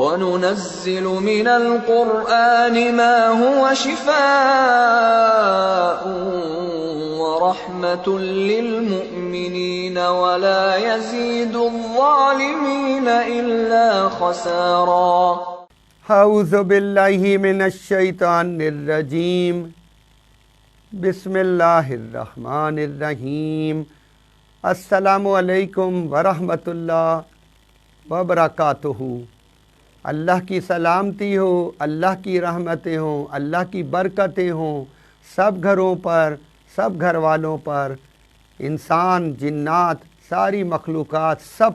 وَنُنَزِّلُ مِنَ الْقُرْآنِ مَا هُوَ شِفَاءٌ وَرَحْمَةٌ لِّلْمُؤْمِنِينَ وَلَا يَزِيدُ الظَّالِمِينَ إِلَّا خَسَارًا۔ اعوذ باللہ من الشیطان الرجیم، بسم اللہ الرحمن الرحیم۔ السلام علیکم ورحمۃ اللہ وبرکاتہ۔ اللہ کی سلامتی ہو، اللہ کی رحمتیں ہوں، اللہ کی برکتیں ہوں سب گھروں پر، سب گھر والوں پر، انسان، جنات، ساری مخلوقات، سب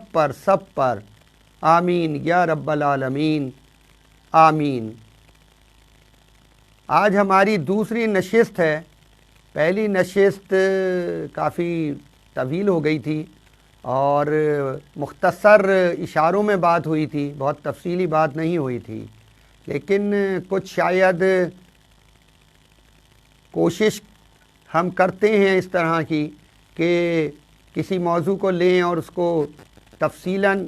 پر آمین یا رب العالمین، آمین۔ آج ہماری دوسری نشست ہے۔ پہلی نشست کافی طویل ہو گئی تھی اور مختصر اشاروں میں بات ہوئی تھی، بہت تفصیلی بات نہیں ہوئی تھی، لیکن کچھ شاید کوشش ہم کرتے ہیں اس طرح کی کہ کسی موضوع کو لیں اور اس کو تفصیلاً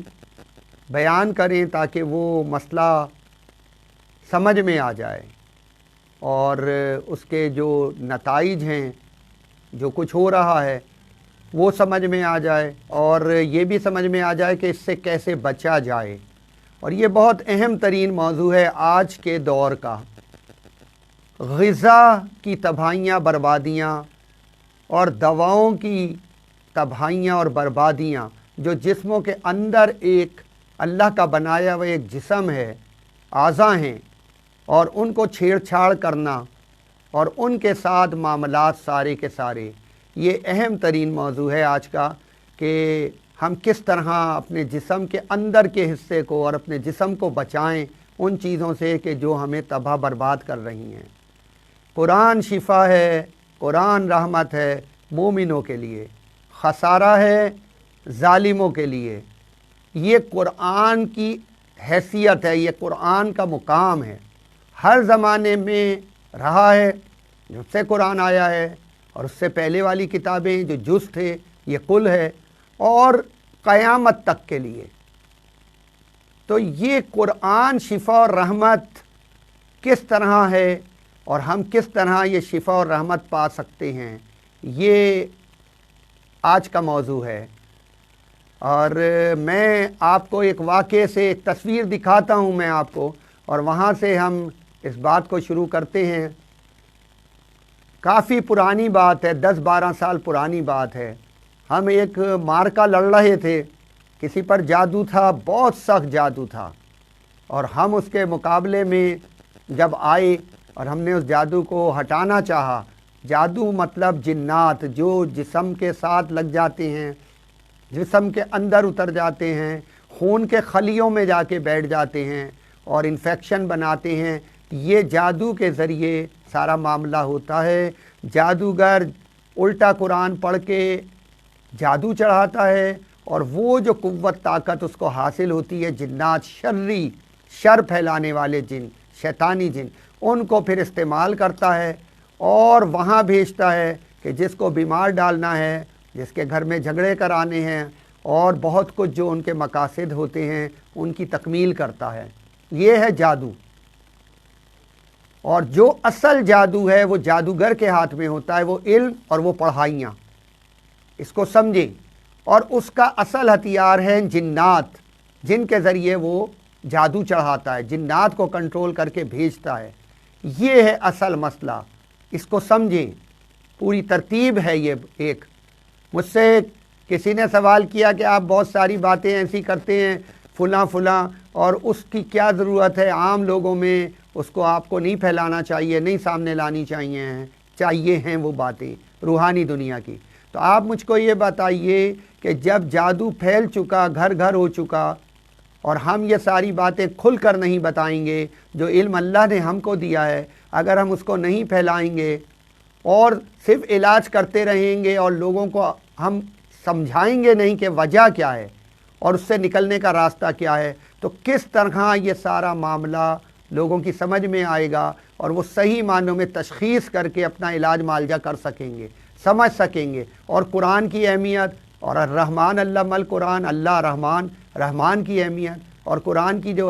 بیان کریں تاکہ وہ مسئلہ سمجھ میں آ جائے اور اس کے جو نتائج ہیں، جو کچھ ہو رہا ہے وہ سمجھ میں آ جائے اور یہ بھی سمجھ میں آ جائے کہ اس سے کیسے بچا جائے۔ اور یہ بہت اہم ترین موضوع ہے آج کے دور کا، غذا کی تباہیاں، بربادیاں اور دواؤں کی تباہیاں اور بربادیاں جو جسموں کے اندر ایک اللہ کا بنایا ہوا ایک جسم ہے، اعضاء ہیں، اور ان کو چھیڑ چھاڑ کرنا اور ان کے ساتھ معاملات سارے کے سارے، یہ اہم ترین موضوع ہے آج کا کہ ہم کس طرح اپنے جسم کے اندر کے حصے کو اور اپنے جسم کو بچائیں ان چیزوں سے کہ جو ہمیں تباہ برباد کر رہی ہیں۔ قرآن شفا ہے، قرآن رحمت ہے مومنوں کے لیے، خسارہ ہے ظالموں کے لیے۔ یہ قرآن کی حیثیت ہے، یہ قرآن کا مقام ہے، ہر زمانے میں رہا ہے، جب سے قرآن آیا ہے، اور اس سے پہلے والی کتابیں جو جز تھے یہ کل ہے، اور قیامت تک کے لیے۔ تو یہ قرآن شفا اور رحمت کس طرح ہے اور ہم کس طرح یہ شفا اور رحمت پا سکتے ہیں، یہ آج کا موضوع ہے۔ اور میں آپ کو ایک واقعے سے ایک تصویر دکھاتا ہوں میں آپ کو، اور وہاں سے ہم اس بات کو شروع کرتے ہیں۔ کافی پرانی بات ہے، 10-12 سال پرانی بات ہے۔ ہم ایک معرکہ لڑ رہے تھے، کسی پر جادو تھا، بہت سخت جادو تھا، اور ہم اس کے مقابلے میں جب آئے اور ہم نے اس جادو کو ہٹانا چاہا، جادو مطلب جنات جو جسم کے ساتھ لگ جاتے ہیں، جسم کے اندر اتر جاتے ہیں، خون کے خلیوں میں جا کے بیٹھ جاتے ہیں اور انفیکشن بناتے ہیں، یہ جادو کے ذریعے سارا معاملہ ہوتا ہے۔ جادوگر الٹا قرآن پڑھ کے جادو چڑھاتا ہے اور وہ جو قوت طاقت اس کو حاصل ہوتی ہے، جنات، شر پھیلانے والے جن، شیطانی جن، ان کو پھر استعمال کرتا ہے اور وہاں بھیجتا ہے کہ جس کو بیمار ڈالنا ہے، جس کے گھر میں جھگڑے کرانے ہیں اور بہت کچھ جو ان کے مقاصد ہوتے ہیں ان کی تکمیل کرتا ہے۔ یہ ہے جادو۔ اور جو اصل جادو ہے وہ جادوگر کے ہاتھ میں ہوتا ہے، وہ علم اور وہ پڑھائیاں، اس کو سمجھیں۔ اور اس کا اصل ہتھیار ہے جنات، جن کے ذریعے وہ جادو چڑھاتا ہے، جنات کو کنٹرول کر کے بھیجتا ہے۔ یہ ہے اصل مسئلہ، اس کو سمجھیں، پوری ترتیب ہے یہ ایک۔ مجھ سے کسی نے سوال کیا کہ آپ بہت ساری باتیں ایسی کرتے ہیں فلاں، اور اس کی کیا ضرورت ہے عام لوگوں میں، اس کو آپ کو نہیں پھیلانا چاہیے، نہیں سامنے لانی چاہیے ہیں وہ باتیں روحانی دنیا کی۔ تو آپ مجھ کو یہ بتائیے کہ جب جادو پھیل چکا، گھر گھر ہو چکا، اور ہم یہ ساری باتیں کھل کر نہیں بتائیں گے جو علم اللہ نے ہم کو دیا ہے، اگر ہم اس کو نہیں پھیلائیں گے اور صرف علاج کرتے رہیں گے اور لوگوں کو ہم سمجھائیں گے نہیں کہ وجہ کیا ہے اور اس سے نکلنے کا راستہ کیا ہے، تو کس طرح یہ سارا معاملہ لوگوں کی سمجھ میں آئے گا اور وہ صحیح معنوں میں تشخیص کر کے اپنا علاج معالجہ کر سکیں گے، سمجھ سکیں گے۔ اور قرآن کی اہمیت اور الرحمن علم القرآن، اللہ رحمان کی اہمیت اور قرآن کی جو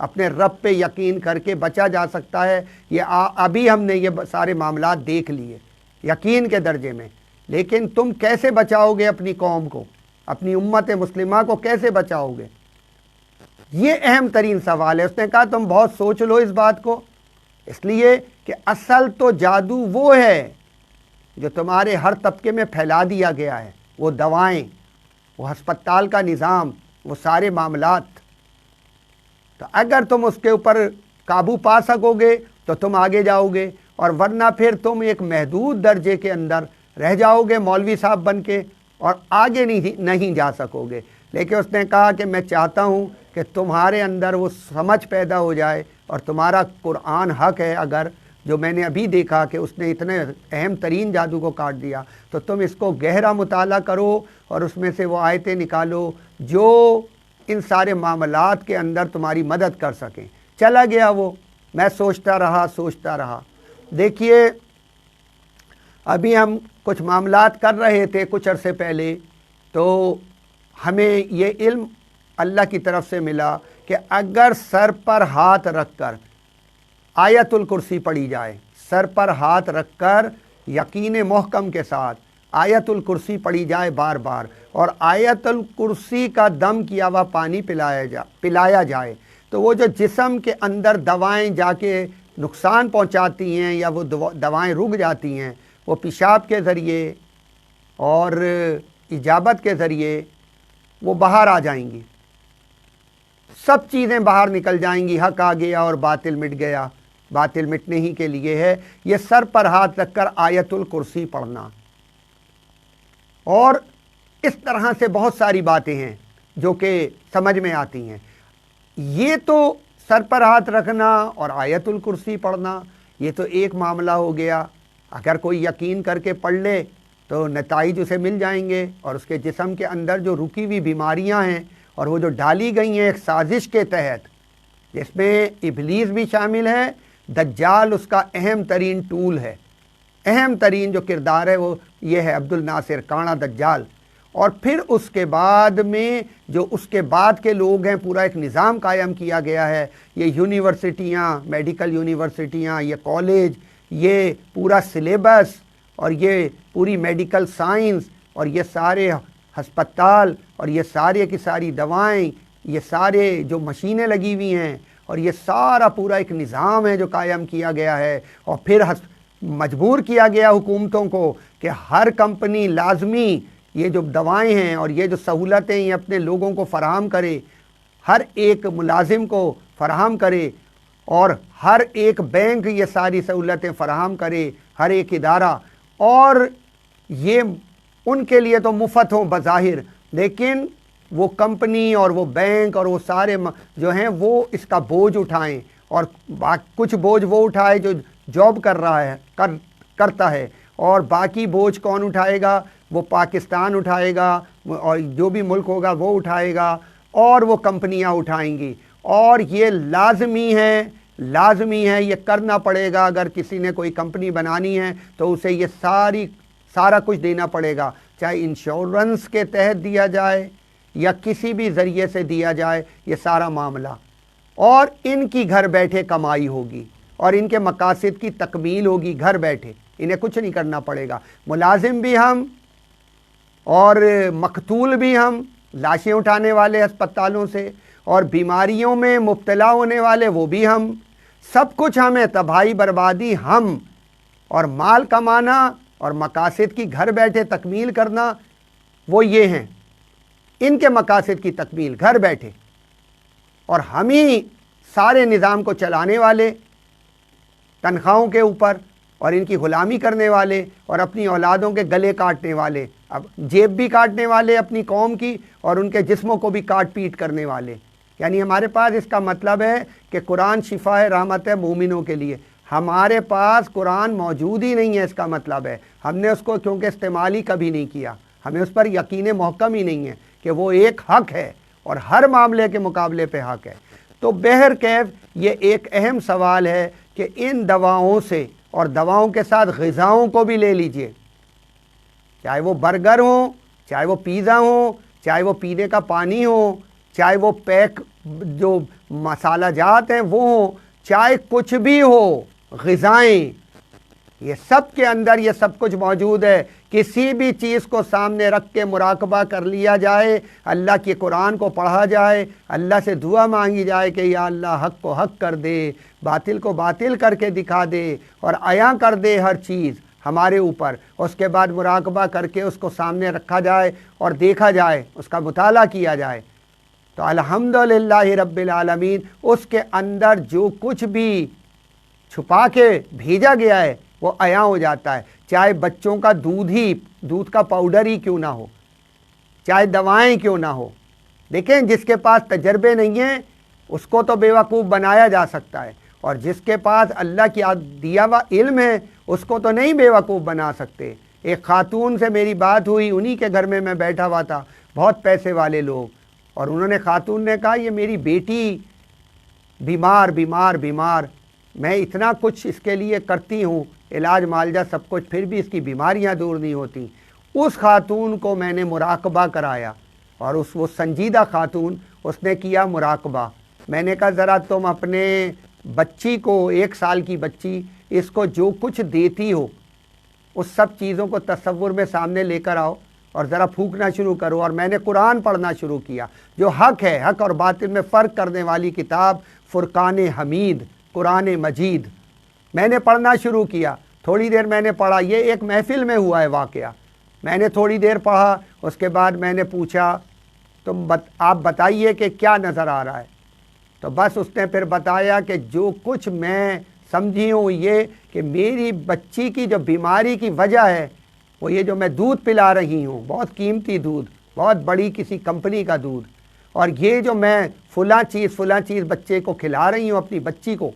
اپنے رب پہ یقین کر کے بچا جا سکتا ہے۔ یہ ابھی ہم نے یہ سارے معاملات دیکھ لیے یقین کے درجے میں، لیکن تم کیسے بچاؤ گے اپنی قوم کو، اپنی امت مسلمہ کو کیسے بچاؤ گے؟ یہ اہم ترین سوال ہے۔ اس نے کہا تم بہت سوچ لو اس بات کو، اس لیے کہ اصل تو جادو وہ ہے جو تمہارے ہر طبقے میں پھیلا دیا گیا ہے، وہ دوائیں، وہ ہسپتال کا نظام، وہ سارے معاملات۔ تو اگر تم اس کے اوپر قابو پا سکو گے تو تم آگے جاؤ گے، اور ورنہ پھر تم ایک محدود درجے کے اندر رہ جاؤ گے مولوی صاحب بن کے، اور آگے نہیں جا سکو گے۔ لیکن اس نے کہا کہ میں چاہتا ہوں کہ تمہارے اندر وہ سمجھ پیدا ہو جائے، اور تمہارا قرآن حق ہے اگر، جو میں نے ابھی دیکھا کہ اس نے اتنے اہم ترین جادو کو کاٹ دیا، تو تم اس کو گہرا مطالعہ کرو اور اس میں سے وہ آیتیں نکالو جو ان سارے معاملات کے اندر تمہاری مدد کر سکیں۔ چلا گیا وہ، میں سوچتا رہا۔ دیکھیے ابھی ہم کچھ معاملات کر رہے تھے کچھ عرصے پہلے، تو ہمیں یہ علم اللہ کی طرف سے ملا کہ اگر سر پر ہاتھ رکھ کر آیت الکرسی پڑھی جائے، سر پر ہاتھ رکھ کر یقین محکم کے ساتھ آیت الکرسی پڑھی جائے بار بار، اور آیت الکرسی کا دم کیا ہوا پانی پلایا جائے، تو وہ جو جسم کے اندر دوائیں جا کے نقصان پہنچاتی ہیں یا وہ دوائیں رک جاتی ہیں، وہ پیشاب کے ذریعے اور اجابت کے ذریعے وہ باہر آ جائیں گی، سب چیزیں باہر نکل جائیں گی، حق آ گیا اور باطل مٹ گیا۔ باطل مٹنے ہی کے لیے ہے یہ سر پر ہاتھ رکھ کر آیت الکرسی پڑھنا۔ اور اس طرح سے بہت ساری باتیں ہیں جو کہ سمجھ میں آتی ہیں۔ یہ تو سر پر ہاتھ رکھنا اور آیت الکرسی پڑھنا یہ تو ایک معاملہ ہو گیا، اگر کوئی یقین کر کے پڑھ لے تو نتائج اسے مل جائیں گے، اور اس کے جسم کے اندر جو رکی ہوئی بیماریاں ہیں اور وہ جو ڈالی گئی ہیں ایک سازش کے تحت، جس میں ابلیس بھی شامل ہے، دجال اس کا اہم ترین ٹول ہے، اہم ترین جو کردار ہے وہ یہ ہے عبد الناصر کانا دجال۔ اور پھر اس کے بعد میں جو اس کے بعد کے لوگ ہیں، پورا ایک نظام قائم کیا گیا ہے، یہ یونیورسٹیاں، میڈیکل یونیورسٹیاں، یہ کالج، یہ پورا سلیبس اور یہ پوری میڈیکل سائنس اور یہ سارے ہسپتال اور یہ سارے کی ساری دوائیں، یہ سارے جو مشینیں لگی ہوئی ہیں، اور یہ سارا پورا ایک نظام ہے جو قائم کیا گیا ہے، اور پھر مجبور کیا گیا حکومتوں کو کہ ہر کمپنی لازمی یہ جو دوائیں ہیں اور یہ جو سہولتیں یہ اپنے لوگوں کو فراہم کرے، ہر ایک ملازم کو فراہم کرے، اور ہر ایک بینک یہ ساری سہولتیں فراہم کرے، ہر ایک ادارہ، اور یہ ان کے لیے تو مفت ہوں بظاہر، لیکن وہ کمپنی اور وہ بینک اور وہ سارے جو ہیں وہ اس کا بوجھ اٹھائیں، اور کچھ بوجھ وہ اٹھائے جو جاب کر رہا ہے کرتا ہے، اور باقی بوجھ کون اٹھائے گا؟ وہ پاکستان اٹھائے گا، اور جو بھی ملک ہوگا وہ اٹھائے گا، اور وہ کمپنیاں اٹھائیں گی، اور یہ لازمی ہے یہ کرنا پڑے گا۔ اگر کسی نے کوئی کمپنی بنانی ہے تو اسے یہ سارا کچھ دینا پڑے گا، چاہے انشورنس کے تحت دیا جائے یا کسی بھی ذریعے سے دیا جائے، یہ سارا معاملہ، اور ان کی گھر بیٹھے کمائی ہوگی اور ان کے مقاصد کی تکمیل ہوگی گھر بیٹھے، انہیں کچھ نہیں کرنا پڑے گا۔ ملازم بھی ہم اور مقتول بھی ہم، لاشیں اٹھانے والے ہسپتالوں سے، اور بیماریوں میں مبتلا ہونے والے وہ بھی ہم، سب کچھ ہمیں، تباہی بربادی ہم، اور مال کمانا اور مقاصد کی گھر بیٹھے تکمیل کرنا وہ یہ ہیں، ان کے مقاصد کی تکمیل گھر بیٹھے، اور ہم ہی سارے نظام کو چلانے والے، تنخواہوں کے اوپر، اور ان کی غلامی کرنے والے، اور اپنی اولادوں کے گلے کاٹنے والے، اب جیب بھی کاٹنے والے اپنی قوم کی، اور ان کے جسموں کو بھی کاٹ پیٹ کرنے والے۔ یعنی ہمارے پاس اس کا مطلب ہے کہ قرآن شفا ہے، رحمت ہے مومنوں کے لیے، ہمارے پاس قرآن موجود ہی نہیں ہے، اس کا مطلب ہے ہم نے اس کو کیونکہ استعمال ہی کبھی نہیں کیا، ہمیں اس پر یقین محکم ہی نہیں ہے کہ وہ ایک حق ہے اور ہر معاملے کے مقابلے پہ حق ہے۔ تو بہرکیف یہ ایک اہم سوال ہے کہ ان دواؤں سے، اور دواؤں کے ساتھ غذاؤں کو بھی لے لیجئے، چاہے وہ برگر ہوں، چاہے وہ پیزا ہوں، چاہے وہ پینے کا پانی ہو، چاہے وہ پیک جو مسالہ جات ہیں وہ ہوں، چاہے کچھ بھی ہو، غذائیں، یہ سب کے اندر یہ سب کچھ موجود ہے۔ کسی بھی چیز کو سامنے رکھ کے مراقبہ کر لیا جائے، اللہ کے قرآن کو پڑھا جائے، اللہ سے دعا مانگی جائے کہ یا اللہ حق کو حق کر دے، باطل کو باطل کر کے دکھا دے اور عیاں کر دے ہر چیز ہمارے اوپر، اس کے بعد مراقبہ کر کے اس کو سامنے رکھا جائے اور دیکھا جائے، اس کا مطالعہ کیا جائے، تو الحمدللہ رب العالمین اس کے اندر جو کچھ بھی چھپا کے بھیجا گیا ہے وہ عیاں ہو جاتا ہے۔ چاہے بچوں کا دودھ کا پاؤڈر ہی کیوں نہ ہو، چاہے دوائیں کیوں نہ ہو۔ دیکھیں جس کے پاس تجربے نہیں ہیں اس کو تو بیوقوف بنایا جا سکتا ہے، اور جس کے پاس اللہ کی دیا ہوا علم ہے اس کو تو نہیں بیوقوف بنا سکتے۔ ایک خاتون سے میری بات ہوئی، انہی کے گھر میں بیٹھا ہوا تھا، بہت پیسے والے لوگ، اور انہوں نے خاتون نے کہا یہ میری بیٹی بیمار، میں اتنا کچھ اس کے لیے کرتی ہوں، علاج معالجہ سب کچھ، پھر بھی اس کی بیماریاں دور نہیں ہوتی۔ اس خاتون کو میں نے مراقبہ کرایا، اور وہ سنجیدہ خاتون، اس نے کیا مراقبہ۔ میں نے کہا ذرا تم اپنے بچی کو، 1 سال کی بچی، اس کو جو کچھ دیتی ہو اس سب چیزوں کو تصور میں سامنے لے کر آؤ اور ذرا پھونکنا شروع کرو۔ اور میں نے قرآن پڑھنا شروع کیا، جو حق ہے، حق اور باطل میں فرق کرنے والی کتاب فرقان حمید، قرآن مجید، میں نے پڑھنا شروع کیا۔ تھوڑی دیر میں نے پڑھا، یہ ایک محفل میں ہوا ہے واقعہ، میں نے تھوڑی دیر پڑھا، اس کے بعد میں نے پوچھا آپ بتائیے کہ کیا نظر آ رہا ہے، تو بس اس نے پھر بتایا کہ جو کچھ میں سمجھی ہوں یہ کہ میری بچی کی جو بیماری کی وجہ ہے وہ یہ جو میں دودھ پلا رہی ہوں، بہت قیمتی دودھ، بہت بڑی کسی کمپنی کا دودھ، اور یہ جو میں فلاں چیز بچے کو کھلا رہی ہوں، اپنی بچی کو،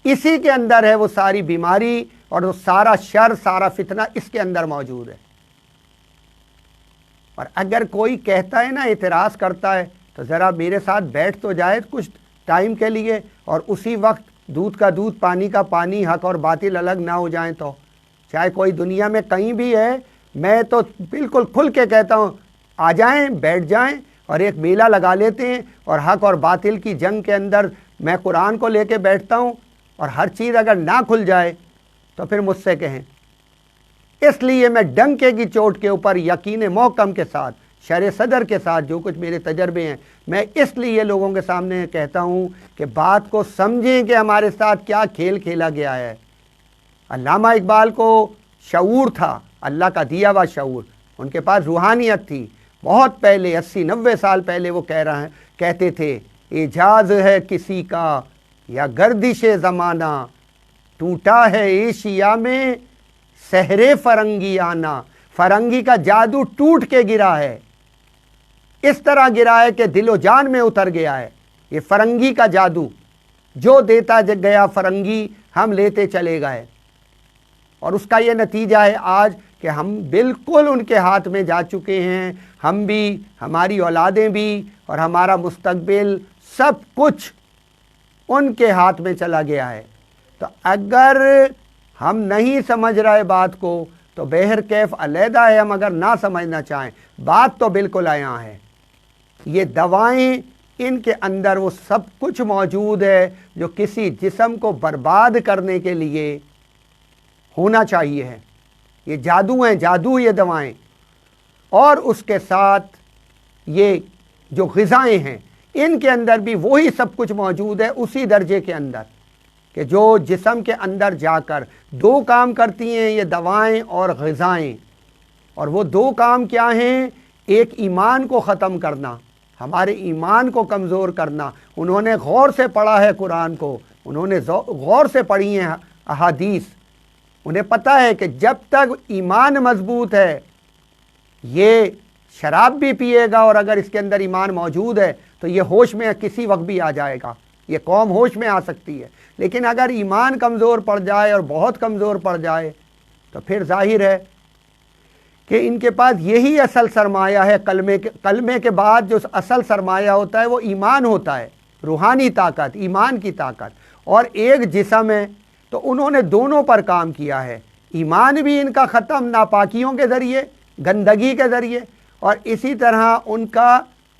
اسی کے اندر ہے وہ ساری بیماری اور وہ سارا شر، سارا فتنہ اس کے اندر موجود ہے۔ اور اگر کوئی کہتا ہے نا، اعتراض کرتا ہے، تو ذرا میرے ساتھ بیٹھ تو جائے کچھ ٹائم کے لیے، اور اسی وقت دودھ کا دودھ، پانی کا پانی، حق اور باطل الگ نہ ہو جائیں۔ تو چاہے کوئی دنیا میں کہیں بھی ہے، میں تو بالکل کھل کے کہتا ہوں آ جائیں، بیٹھ جائیں اور ایک میلہ لگا لیتے ہیں، اور حق اور باطل کی جنگ کے اندر میں قرآن کو لے کے بیٹھتا ہوں، اور ہر چیز اگر نہ کھل جائے تو پھر مجھ سے کہیں۔ اس لیے میں ڈنکے کی چوٹ کے اوپر یقین محکم کے ساتھ، شرح صدر کے ساتھ، جو کچھ میرے تجربے ہیں، میں اس لیے لوگوں کے سامنے کہتا ہوں کہ بات کو سمجھیں کہ ہمارے ساتھ کیا کھیل کھیلا گیا ہے۔ علامہ اقبال کو شعور تھا، اللہ کا دیا ہوا شعور، ان کے پاس روحانیت تھی۔ بہت پہلے 80-90 سال پہلے وہ کہتے تھے، اعجاز ہے کسی کا یا گردش زمانہ، ٹوٹا ہے ایشیا میں سحر فرنگی آنا۔ فرنگی کا جادو ٹوٹ کے گرا ہے، اس طرح گرا ہے کہ دل و جان میں اتر گیا ہے۔ یہ فرنگی کا جادو، جو دیتا گیا فرنگی ہم لیتے چلے گئے، اور اس کا یہ نتیجہ ہے آج کہ ہم بالکل ان کے ہاتھ میں جا چکے ہیں، ہم بھی، ہماری اولادیں بھی، اور ہمارا مستقبل، سب کچھ ان کے ہاتھ میں چلا گیا ہے۔ تو اگر ہم نہیں سمجھ رہے بات کو تو بہر کیف علیحدہ ہے، ہم اگر نہ سمجھنا چاہیں، بات تو بالکل عیاں ہے۔ یہ دوائیں، ان کے اندر وہ سب کچھ موجود ہے جو کسی جسم کو برباد کرنے کے لیے ہونا چاہیے ہے۔ یہ جادو ہیں، جادو یہ دوائیں، اور اس کے ساتھ یہ جو غذائیں ہیں ان کے اندر بھی وہی سب کچھ موجود ہے، اسی درجے کے اندر، کہ جو جسم کے اندر جا کر 2 کام کرتی ہیں، یہ دوائیں اور غذائیں۔ اور وہ 2 کام کیا ہیں؟ ایک ایمان کو ختم کرنا، ہمارے ایمان کو کمزور کرنا۔ انہوں نے غور سے پڑھا ہے قرآن کو، انہوں نے غور سے پڑھی ہیں احادیث، انہیں پتہ ہے کہ جب تک ایمان مضبوط ہے، یہ شراب بھی پیے گا، اور اگر اس کے اندر ایمان موجود ہے تو یہ ہوش میں کسی وقت بھی آ جائے گا، یہ قوم ہوش میں آ سکتی ہے۔ لیکن اگر ایمان کمزور پڑ جائے اور بہت کمزور پڑ جائے تو پھر ظاہر ہے کہ ان کے پاس یہی اصل سرمایہ ہے۔ کلمے کے بعد جو اصل سرمایہ ہوتا ہے وہ ایمان ہوتا ہے، روحانی طاقت، ایمان کی طاقت، اور ایک جسم ہے۔ تو انہوں نے دونوں پر کام کیا ہے، ایمان بھی ان کا ختم ناپاکیوں کے ذریعے، گندگی کے ذریعے، اور اسی طرح ان کا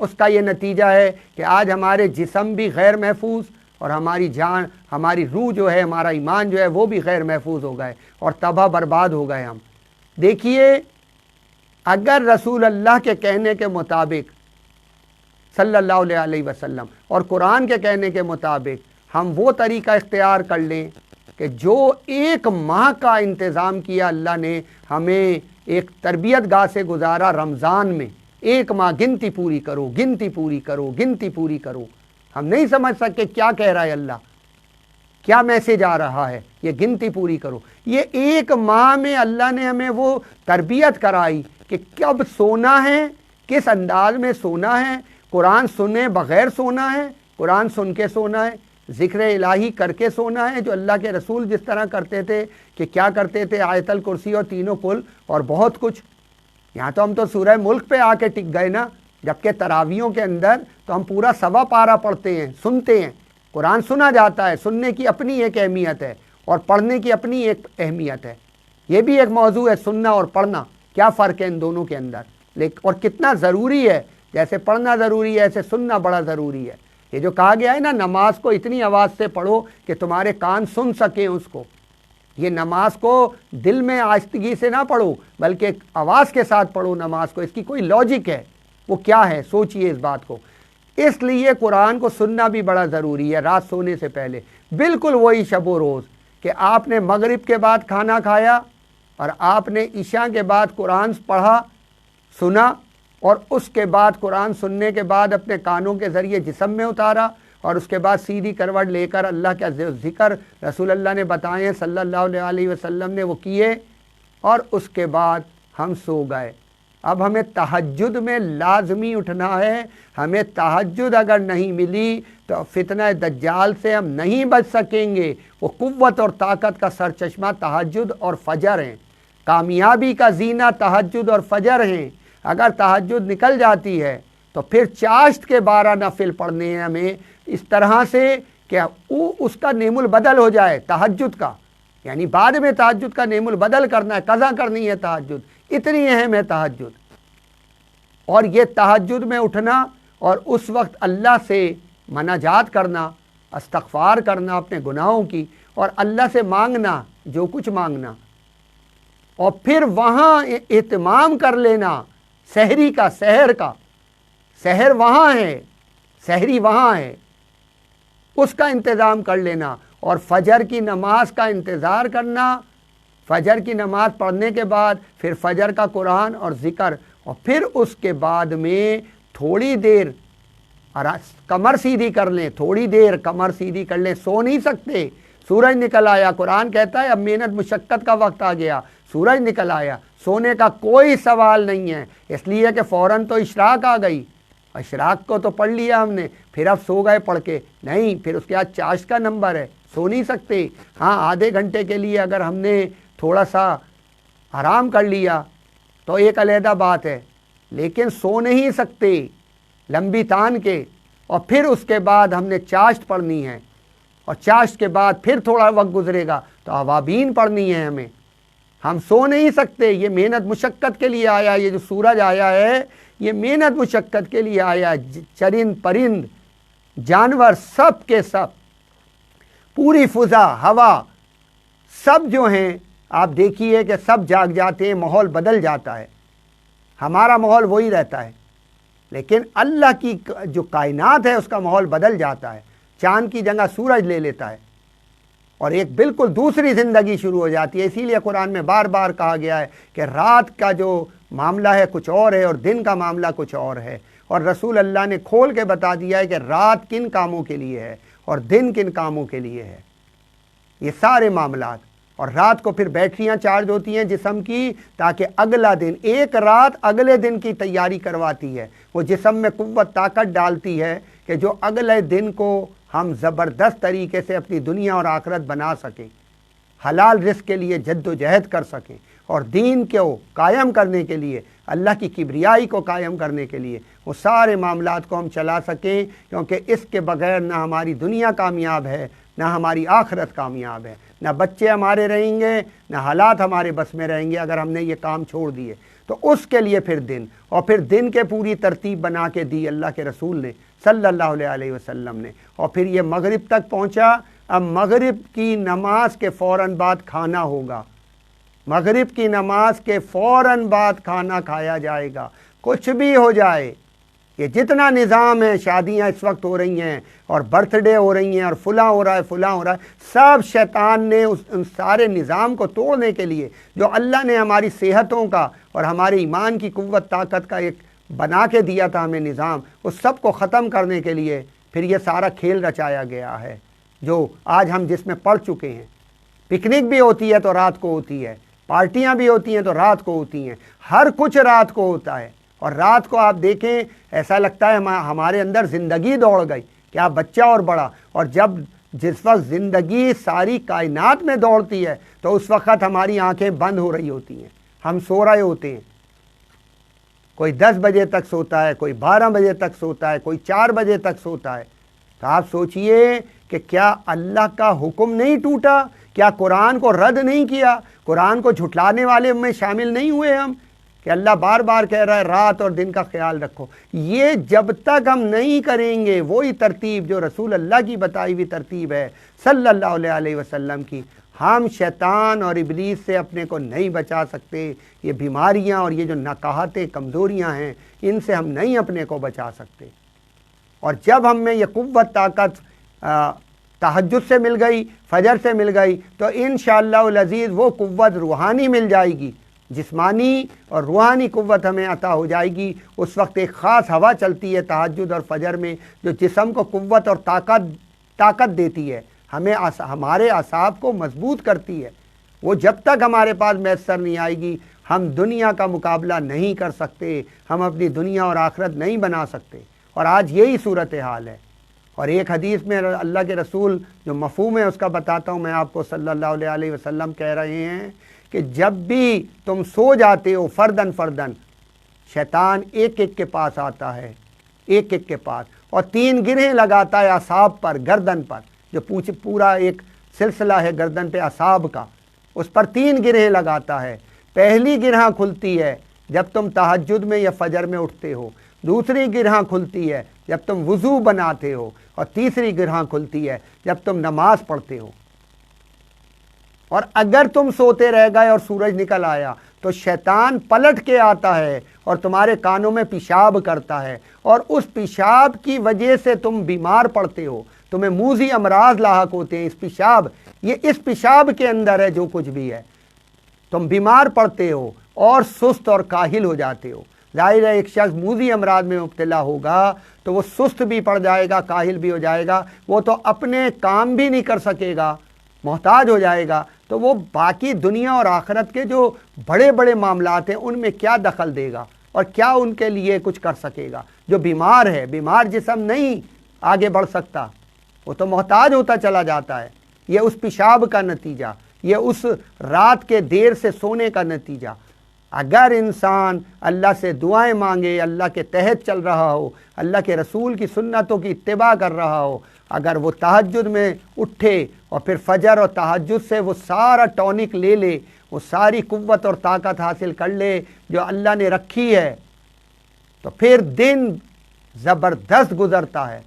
اس کا یہ نتیجہ ہے کہ آج ہمارے جسم بھی غیر محفوظ اور ہماری جان، ہماری روح جو ہے، ہمارا ایمان جو ہے وہ بھی غیر محفوظ ہو گئے اور تباہ برباد ہو گئے ہم۔ دیکھیے، اگر رسول اللہ کے کہنے کے مطابق صلی اللہ علیہ وسلم اور قرآن کے کہنے کے مطابق ہم وہ طریقہ اختیار کر لیں کہ جو 1 ماہ کا انتظام کیا اللہ نے، ہمیں ایک تربیت گاہ سے گزارا رمضان میں، 1 ماہ گنتی پوری کرو، گنتی پوری کرو، گنتی پوری کرو۔ ہم نہیں سمجھ سکتے کیا کہہ رہا ہے اللہ، کیا میسج آ رہا ہے، یہ گنتی پوری کرو۔ یہ 1 ماہ میں اللہ نے ہمیں وہ تربیت کرائی کہ کب سونا ہے، کس انداز میں سونا ہے، قرآن سنے بغیر سونا ہے، قرآن سن کے سونا ہے، ذکر الہی کر کے سونا ہے، جو اللہ کے رسول جس طرح کرتے تھے کہ کیا کرتے تھے، آیت الکرسی اور تینوں کل اور بہت کچھ۔ یہاں تو ہم تو سورہ ملک پہ آ کے ٹک گئے نا، جبکہ تراویحوں کے اندر تو ہم پورا سوا پارہ پڑھتے ہیں، سنتے ہیں، قرآن سنا جاتا ہے، سننے کی اپنی ایک اہمیت ہے اور پڑھنے کی اپنی ایک اہمیت ہے۔ یہ بھی ایک موضوع ہے، سننا اور پڑھنا، کیا فرق ہے ان دونوں کے اندر، لیکن اور کتنا ضروری ہے، جیسے پڑھنا ضروری ہے ایسے سننا بڑا ضروری ہے۔ یہ جو کہا گیا ہے نا، نماز کو اتنی آواز سے پڑھو کہ تمہارے کان سن سکیں اس کو، یہ نماز کو دل میں آہستگی سے نہ پڑھو بلکہ آواز کے ساتھ پڑھو نماز کو، اس کی کوئی لاجک ہے، وہ کیا ہے، سوچئے اس بات کو۔ اس لیے قرآن کو سننا بھی بڑا ضروری ہے رات سونے سے پہلے۔ بالکل وہی شب و روز کہ آپ نے مغرب کے بعد کھانا کھایا اور آپ نے عشاء کے بعد قرآن پڑھا، سنا، اور اس کے بعد قرآن سننے کے بعد اپنے کانوں کے ذریعے جسم میں اتارا اور اس کے بعد سیدھی کروٹ لے کر اللہ کا ذکر رسول اللہ نے بتائے صلی اللہ علیہ وسلم نے وہ کیے، اور اس کے بعد ہم سو گئے۔ اب ہمیں تہجد میں لازمی اٹھنا ہے۔ ہمیں تہجد اگر نہیں ملی تو فتنہ دجال سے ہم نہیں بچ سکیں گے۔ وہ قوت اور طاقت کا سرچشمہ تہجد اور فجر ہیں، کامیابی کا زینہ تہجد اور فجر ہیں۔ اگر تہجد نکل جاتی ہے تو پھر چاشت کے 12 نفل پڑھنے ہیں ہمیں اس طرح سے کہ اس کا نیم البدل ہو جائے تہجد کا، یعنی بعد میں تہجد کا نیم البدل کرنا ہے، قضا کرنی ہے تہجد، اتنی اہم ہے تہجد۔ اور یہ تہجد میں اٹھنا اور اس وقت اللہ سے مناجات کرنا، استغفار کرنا اپنے گناہوں کی، اور اللہ سے مانگنا جو کچھ مانگنا، اور پھر وہاں اہتمام کر لینا سحری کا، سحر کا، سحر وہاں ہے، سحری وہاں ہے، اس کا انتظام کر لینا، اور فجر کی نماز کا انتظار کرنا۔ فجر کی نماز پڑھنے کے بعد پھر فجر کا قرآن اور ذکر، اور پھر اس کے بعد میں تھوڑی دیر کمر سیدھی کر لیں، تھوڑی دیر کمر سیدھی کر لیں۔ سو نہیں سکتے، سورج نکل آیا، قرآن کہتا ہے اب محنت مشقت کا وقت آ گیا، سورج نکل آیا، سونے کا کوئی سوال نہیں ہے، اس لیے کہ فوراً تو اشراق آ گئی، اشراق کو تو پڑھ لیا ہم نے، پھر اب سو گئے پڑھ کے نہیں، پھر اس کے بعد چاشت کا نمبر ہے، سو نہیں سکتے۔ ہاں آدھے گھنٹے کے لیے اگر ہم نے تھوڑا سا آرام کر لیا تو ایک علیحدہ بات ہے، لیکن سو نہیں سکتے لمبی تان کے۔ اور پھر اس کے بعد ہم نے چاشت پڑھنی ہے، اور چاشت کے بعد پھر تھوڑا وقت گزرے گا تو اوابین پڑھنی ہے ہمیں۔ ہم سو نہیں سکتے، یہ محنت مشقت کے لیے آیا، یہ جو سورج آیا ہے یہ محنت مشقت کے لیے آیا۔ چرند پرند جانور سب کے سب، پوری فضا ہوا سب جو ہیں آپ دیکھیے کہ سب جاگ جاتے ہیں، ماحول بدل جاتا ہے، ہمارا ماحول وہی رہتا ہے، لیکن اللہ کی جو کائنات ہے اس کا ماحول بدل جاتا ہے، چاند کی جگہ سورج لے لیتا ہے اور ایک بالکل دوسری زندگی شروع ہو جاتی ہے۔ اسی لیے قرآن میں بار بار کہا گیا ہے کہ رات کا جو معاملہ ہے کچھ اور ہے اور دن کا معاملہ کچھ اور ہے، اور رسول اللہ نے کھول کے بتا دیا ہے کہ رات کن کاموں کے لیے ہے اور دن کن کاموں کے لیے ہے، یہ سارے معاملات۔ اور رات کو پھر بیٹریاں چارج ہوتی ہیں جسم کی تاکہ اگلا دن، ایک رات اگلے دن کی تیاری کرواتی ہے، وہ جسم میں قوت طاقت ڈالتی ہے کہ جو اگلے دن کو ہم زبردست طریقے سے اپنی دنیا اور آخرت بنا سکیں، حلال رزق کے لیے جد و جہد کر سکیں، اور دین کو قائم کرنے کے لیے، اللہ کی کبریائی کو قائم کرنے کے لیے وہ سارے معاملات کو ہم چلا سکیں، کیونکہ اس کے بغیر نہ ہماری دنیا کامیاب ہے نہ ہماری آخرت کامیاب ہے، نہ بچے ہمارے رہیں گے، نہ حالات ہمارے بس میں رہیں گے اگر ہم نے یہ کام چھوڑ دیے۔ تو اس کے لیے پھر دن، اور پھر دن کے پوری ترتیب بنا کے دی اللہ کے رسول نے صلی اللہ علیہ وسلم نے، اور پھر یہ مغرب تک پہنچا۔ اب مغرب کی نماز کے فوراً بعد کھانا ہوگا، مغرب کی نماز کے فوراً بعد کھانا کھایا جائے گا، کچھ بھی ہو جائے۔ یہ جتنا نظام ہے، شادیاں اس وقت ہو رہی ہیں اور برتھ ڈے ہو رہی ہیں اور فلاں ہو رہا ہے فلاں ہو رہا ہے، سب شیطان نے ان سارے نظام کو توڑنے کے لیے جو اللہ نے ہماری صحتوں کا اور ہمارے ایمان کی قوت طاقت کا ایک بنا کے دیا تھا ہمیں نظام، اس سب کو ختم کرنے کے لیے پھر یہ سارا کھیل رچایا گیا ہے جو آج ہم جس میں پڑ چکے ہیں۔ پکنک بھی ہوتی ہے تو رات کو ہوتی ہے، پارٹیاں بھی ہوتی ہیں تو رات کو ہوتی ہیں، ہر کچھ رات کو ہوتا ہے۔ اور رات کو آپ دیکھیں ایسا لگتا ہے ہمارے اندر زندگی دوڑ گئی، کیا بچہ اور بڑا۔ اور جس وقت زندگی ساری کائنات میں دوڑتی ہے تو اس وقت ہماری آنکھیں بند ہو رہی ہوتی ہیں، ہم سو رہے ہوتے ہیں۔ کوئی 10 بجے تک سوتا ہے، کوئی 12 بجے تک سوتا ہے، کوئی 4 بجے تک سوتا ہے۔ تو آپ سوچئے کہ کیا اللہ کا حکم نہیں ٹوٹا؟ کیا قرآن کو رد نہیں کیا؟ قرآن کو جھٹلانے والے میں شامل نہیں ہوئے ہم کہ اللہ بار بار کہہ رہا ہے رات اور دن کا خیال رکھو؟ یہ جب تک ہم نہیں کریں گے وہی ترتیب جو رسول اللہ کی بتائی ہوئی ترتیب ہے صلی اللہ علیہ وسلم کی، ہم شیطان اور ابلیس سے اپنے کو نہیں بچا سکتے۔ یہ بیماریاں اور یہ جو نقاہتیں کمزوریاں ہیں ان سے ہم نہیں اپنے کو بچا سکتے۔ اور جب ہم میں یہ قوت طاقت تہجد سے مل گئی، فجر سے مل گئی، تو انشاءاللہ العزیز وہ قوت روحانی مل جائے گی، جسمانی اور روحانی قوت ہمیں عطا ہو جائے گی۔ اس وقت ایک خاص ہوا چلتی ہے تہجد اور فجر میں جو جسم کو قوت اور طاقت دیتی ہے، ہمیں ہمارے اعصاب کو مضبوط کرتی ہے۔ وہ جب تک ہمارے پاس میسر نہیں آئے گی ہم دنیا کا مقابلہ نہیں کر سکتے، ہم اپنی دنیا اور آخرت نہیں بنا سکتے۔ اور آج یہی صورتحال ہے۔ اور ایک حدیث میں اللہ کے رسول جو مفہوم ہے اس کا بتاتا ہوں میں آپ کو، صلی اللہ علیہ وسلم کہہ رہے ہیں کہ جب بھی تم سو جاتے ہو فردن فردن، شیطان ایک ایک کے پاس آتا ہے، ایک ایک کے پاس، اور 3 گرہیں لگاتا ہے اعصاب پر، گردن پر، جو پورا ایک سلسلہ ہے گردن پہ اعصاب کا، اس پر 3 گرہیں لگاتا ہے۔ پہلی گرہ کھلتی ہے جب تم تہجد میں یا فجر میں اٹھتے ہو، دوسری گرہ کھلتی ہے جب تم وضو بناتے ہو، اور تیسری گرہ کھلتی ہے جب تم نماز پڑھتے ہو۔ اور اگر تم سوتے رہ گئے اور سورج نکل آیا تو شیطان پلٹ کے آتا ہے اور تمہارے کانوں میں پیشاب کرتا ہے، اور اس پیشاب کی وجہ سے تم بیمار پڑتے ہو، تمہیں موذی امراض لاحق ہوتے ہیں۔ اس پیشاب کے اندر ہے جو کچھ بھی ہے، تم بیمار پڑتے ہو اور سست اور کاہل ہو جاتے ہو۔ ظاہر ہے ایک شخص موذی امراض میں مبتلا ہوگا تو وہ سست بھی پڑ جائے گا، کاہل بھی ہو جائے گا، وہ تو اپنے کام بھی نہیں کر سکے گا، محتاج ہو جائے گا، تو وہ باقی دنیا اور آخرت کے جو بڑے بڑے معاملات ہیں ان میں کیا دخل دے گا اور کیا ان کے لیے کچھ کر سکے گا؟ جو بیمار ہے، بیمار جسم نہیں آگے بڑھ سکتا، وہ تو محتاج ہوتا چلا جاتا ہے۔ یہ اس پیشاب کا نتیجہ، یہ اس رات کے دیر سے سونے کا نتیجہ۔ اگر انسان اللہ سے دعائیں مانگے، اللہ کے تحت چل رہا ہو، اللہ کے رسول کی سنتوں کی اتباع کر رہا ہو، اگر وہ تہجد میں اٹھے اور پھر فجر اور تہجد سے وہ سارا ٹونک لے لے، وہ ساری قوت اور طاقت حاصل کر لے جو اللہ نے رکھی ہے، تو پھر دن زبردست گزرتا ہے۔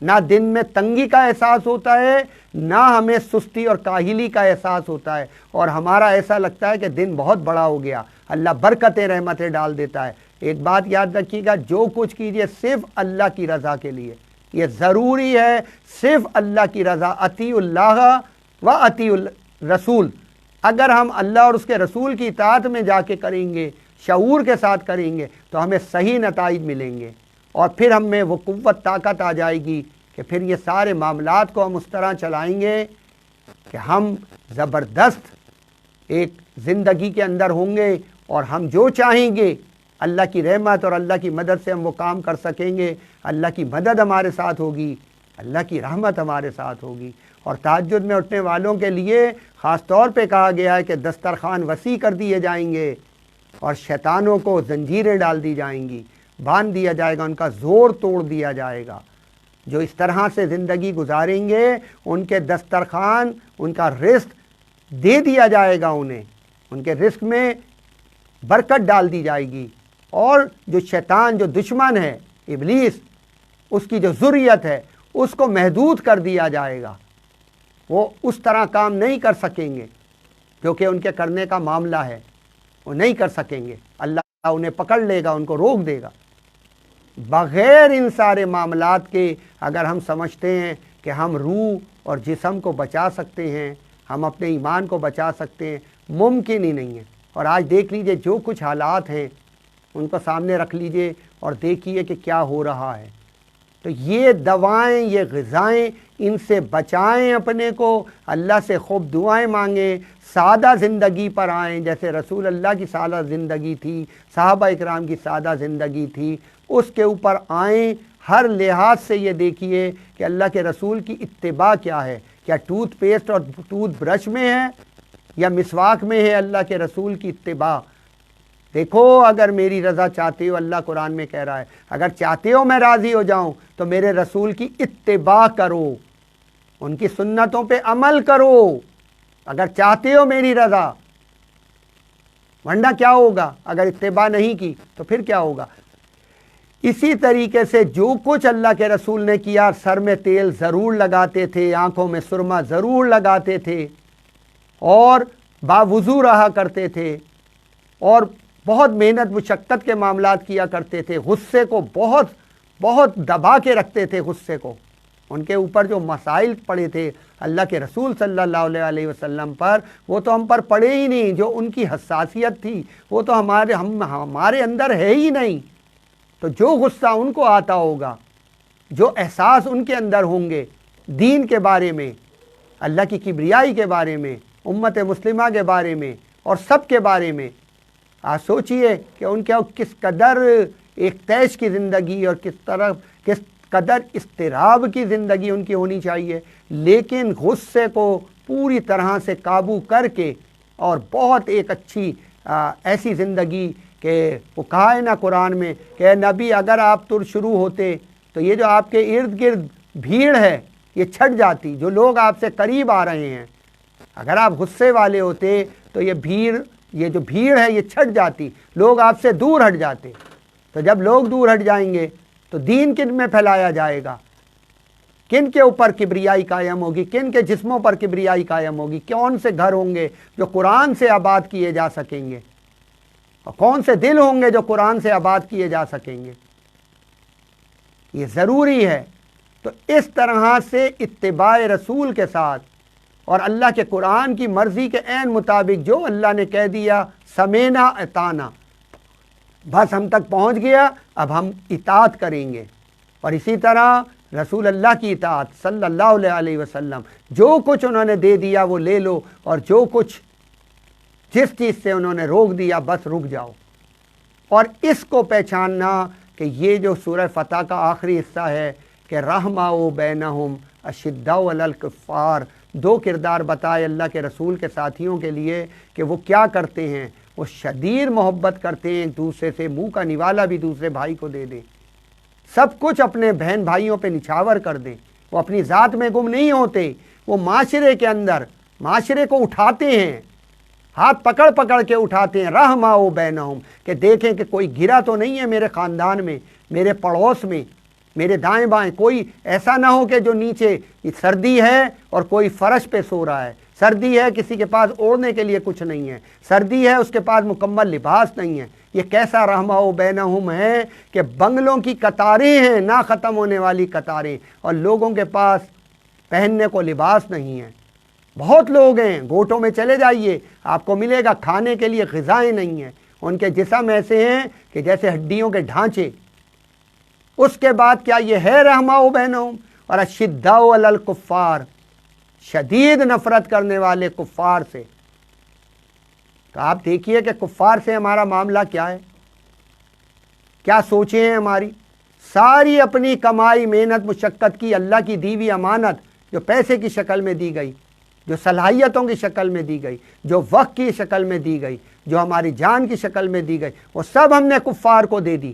نہ دن میں تنگی کا احساس ہوتا ہے، نہ ہمیں سستی اور کاہلی کا احساس ہوتا ہے، اور ہمارا ایسا لگتا ہے کہ دن بہت بڑا ہو گیا۔ اللہ برکتیں رحمتیں ڈال دیتا ہے۔ ایک بات یاد رکھیے گا، جو کچھ کیجئے صرف اللہ کی رضا کے لیے، یہ ضروری ہے، صرف اللہ کی رضا۔ اطیع اللہ و اطیع الرسول، اگر ہم اللہ اور اس کے رسول کی اطاعت میں جا کے کریں گے، شعور کے ساتھ کریں گے، تو ہمیں صحیح نتائج ملیں گے، اور پھر ہم میں وہ قوت طاقت آ جائے گی کہ پھر یہ سارے معاملات کو ہم اس طرح چلائیں گے کہ ہم زبردست ایک زندگی کے اندر ہوں گے، اور ہم جو چاہیں گے اللہ کی رحمت اور اللہ کی مدد سے ہم وہ کام کر سکیں گے۔ اللہ کی مدد ہمارے ساتھ ہوگی، اللہ کی رحمت ہمارے ساتھ ہوگی۔ اور تہجد میں اٹھنے والوں کے لیے خاص طور پہ کہا گیا ہے کہ دسترخوان وسیع کر دیے جائیں گے، اور شیطانوں کو زنجیریں ڈال دی جائیں گی، باندھ دیا جائے گا، ان کا زور توڑ دیا جائے گا۔ جو اس طرح سے زندگی گزاریں گے ان کے دسترخوان، ان کا رزق دے دیا جائے گا، انہیں ان کے رزق میں برکت ڈال دی جائے گی، اور جو شیطان، جو دشمن ہے ابلیس، اس کی جو ذریت ہے اس کو محدود کر دیا جائے گا، وہ اس طرح کام نہیں کر سکیں گے جو کہ ان کے کرنے کا معاملہ ہے، وہ نہیں کر سکیں گے، اللہ انہیں پکڑ لے گا، ان کو روک دے گا۔ بغیر ان سارے معاملات کے اگر ہم سمجھتے ہیں کہ ہم روح اور جسم کو بچا سکتے ہیں، ہم اپنے ایمان کو بچا سکتے ہیں، ممکن ہی نہیں ہے۔ اور آج دیکھ لیجئے جو کچھ حالات ہیں ان کو سامنے رکھ لیجئے اور دیکھیے کہ کیا ہو رہا ہے۔ تو یہ دوائیں، یہ غذائیں، ان سے بچائیں اپنے کو، اللہ سے خوب دعائیں مانگیں، سادہ زندگی پر آئیں، جیسے رسول اللہ کی سادہ زندگی تھی، صحابہ اکرام کی سادہ زندگی تھی، اس کے اوپر آئیں۔ ہر لحاظ سے یہ دیکھیے کہ اللہ کے رسول کی اتباع کیا ہے، کیا ٹوتھ پیسٹ اور ٹوتھ برش میں ہے یا مسواک میں ہے اللہ کے رسول کی اتباع؟ دیکھو، اگر میری رضا چاہتے ہو، اللہ قرآن میں کہہ رہا ہے، اگر چاہتے ہو میں راضی ہو جاؤں تو میرے رسول کی اتباع کرو، ان کی سنتوں پہ عمل کرو، اگر چاہتے ہو میری رضا۔ ورنہ کیا ہوگا؟ اگر اتباع نہیں کی تو پھر کیا ہوگا؟ اسی طریقے سے جو کچھ اللہ کے رسول نے کیا، سر میں تیل ضرور لگاتے تھے، آنکھوں میں سرما ضرور لگاتے تھے، اور باوضو رہا کرتے تھے، اور بہت محنت مشقت کے معاملات کیا کرتے تھے، غصے کو بہت بہت دبا کے رکھتے تھے، غصے کو۔ ان کے اوپر جو مسائل پڑے تھے اللہ کے رسول صلی اللہ علیہ وسلم پر، وہ تو ہم پر پڑے ہی نہیں۔ جو ان کی حساسیت تھی وہ تو ہمارے اندر ہے ہی نہیں۔ تو جو غصہ ان کو آتا ہوگا، جو احساس ان کے اندر ہوں گے دین کے بارے میں، اللہ کی کبریائی کے بارے میں، امت مسلمہ کے بارے میں، اور سب کے بارے میں، آپ سوچئے کہ ان کے کس قدر ایک تیش کی زندگی اور کس قدر اضطراب کی زندگی ان کی ہونی چاہیے، لیکن غصے کو پوری طرح سے قابو کر کے، اور بہت ایک اچھی ایسی زندگی کہ وہ کہا ہے نا قرآن میں کہ نبی اگر آپ تر شروع ہوتے تو یہ جو آپ کے ارد گرد بھیڑ ہے یہ چھٹ جاتی، جو لوگ آپ سے قریب آ رہے ہیں، اگر آپ غصے والے ہوتے تو یہ جو بھیڑ ہے یہ چھٹ جاتی، لوگ آپ سے دور ہٹ جاتے۔ تو جب لوگ دور ہٹ جائیں گے تو دین کن میں پھیلایا جائے گا؟ کن کے اوپر کبریائی قائم ہوگی؟ کن کے جسموں پر کبریائی قائم ہوگی؟ کون سے گھر ہوں گے جو قرآن سے آباد کیے جا سکیں گے؟ اور کون سے دل ہوں گے جو قرآن سے آباد کیے جا سکیں گے؟ یہ ضروری ہے۔ تو اس طرح سے اتباع رسول کے ساتھ اور اللہ کے قرآن کی مرضی کے عین مطابق جو اللہ نے کہہ دیا سمینا اطانا، بس ہم تک پہنچ گیا، اب ہم اطاعت کریں گے۔ اور اسی طرح رسول اللہ کی اطاعت صلی اللہ علیہ وسلم، جو کچھ انہوں نے دے دیا وہ لے لو، اور جو کچھ جس چیز سے انہوں نے روک دیا بس رک جاؤ۔ اور اس کو پہچاننا کہ یہ جو سورہ فتح کا آخری حصہ ہے کہ رحماء بینہم اشداء علی الکفار، دو کردار بتائے اللہ کے رسول کے ساتھیوں کے لیے کہ وہ کیا کرتے ہیں، وہ شدید محبت کرتے ہیں ایک دوسرے سے، منہ کا نوالا بھی دوسرے بھائی کو دے دیں، سب کچھ اپنے بہن بھائیوں پہ نچھاور کر دیں، وہ اپنی ذات میں گم نہیں ہوتے، وہ معاشرے کے اندر معاشرے کو اٹھاتے ہیں، ہاتھ پکڑ پکڑ کے اٹھاتے ہیں، رحماء بینہم، کہ دیکھیں کہ کوئی گرا تو نہیں ہے میرے خاندان میں، میرے پڑوس میں، میرے دائیں بائیں، کوئی ایسا نہ ہو کہ جو نیچے سردی ہے اور کوئی فرش پہ سو رہا ہے، سردی ہے کسی کے پاس اوڑھنے کے لیے کچھ نہیں ہے، سردی ہے اس کے پاس مکمل لباس نہیں ہے۔ یہ کیسا رحماء بینہم ہے کہ بنگلوں کی قطاریں ہیں، نہ ختم ہونے والی قطاریں، اور لوگوں کے پاس پہننے کو لباس نہیں ہے۔ بہت لوگ ہیں، گوٹوں میں چلے جائیے آپ کو ملے گا کھانے کے لیے غذائیں نہیں ہیں، ان کے جسم ایسے ہیں کہ جیسے ہڈیوں کے ڈھانچے۔ اس کے بعد کیا یہ ہے رحماء بینہم؟ اور اشداء علی الکفار، شدید نفرت کرنے والے کفار سے۔ تو آپ دیکھیے کہ کفار سے ہمارا معاملہ کیا ہے، کیا سوچیں ہیں ہماری؟ ساری اپنی کمائی، محنت مشقت کی، اللہ کی دی ہوئی امانت جو پیسے کی شکل میں دی گئی، جو صلاحیتوں کی شکل میں دی گئی، جو وقت کی شکل میں دی گئی، جو ہماری جان کی شکل میں دی گئی، وہ سب ہم نے کفار کو دے دی،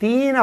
3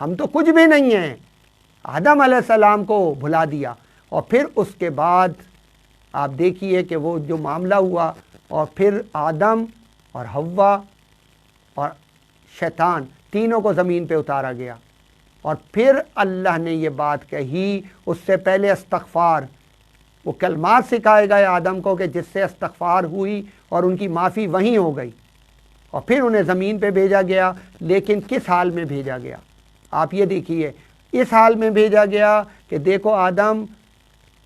ہم تو کچھ بھی نہیں ہیں، آدم علیہ السلام کو بھلا دیا۔ اور پھر اس کے بعد آپ دیکھیے کہ وہ جو معاملہ ہوا، اور پھر آدم اور حوا اور شیطان تینوں کو زمین پہ اتارا گیا، اور پھر اللہ نے یہ بات کہی، اس سے پہلے استغفار، وہ کلمات سکھائے گئے آدم کو کہ جس سے استغفار ہوئی اور ان کی معافی وہیں ہو گئی، اور پھر انہیں زمین پہ بھیجا گیا۔ لیکن کس حال میں بھیجا گیا؟ آپ یہ دیکھیے، اس حال میں بھیجا گیا کہ دیکھو آدم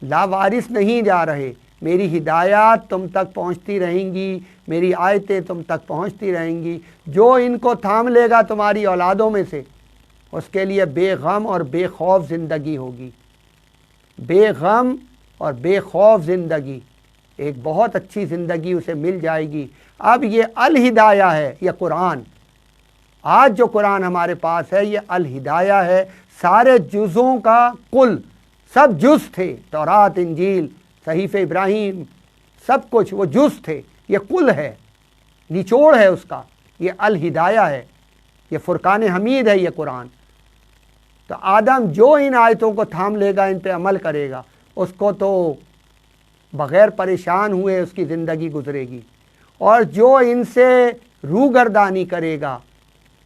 لاوارث نہیں جا رہے، میری ہدایات تم تک پہنچتی رہیں گی، میری آیتیں تم تک پہنچتی رہیں گی، جو ان کو تھام لے گا تمہاری اولادوں میں سے، اس کے لیے بے غم اور بے خوف زندگی ہوگی، بے غم اور بے خوف زندگی، ایک بہت اچھی زندگی اسے مل جائے گی۔ اب یہ الہدایہ ہے، یہ قرآن، آج جو قرآن ہمارے پاس ہے یہ الہدایہ ہے، سارے جزوں کا کل، سب جز تھے، تورات، انجیل، صحیفہ ابراہیم، سب کچھ وہ جز تھے، یہ کل ہے، نچوڑ ہے اس کا، یہ الہدایہ ہے، یہ فرقان حمید ہے یہ قرآن۔ تو آدم جو ان آیتوں کو تھام لے گا، ان پہ عمل کرے گا، اس کو تو بغیر پریشان ہوئے اس کی زندگی گزرے گی، اور جو ان سے روگردانی کرے گا،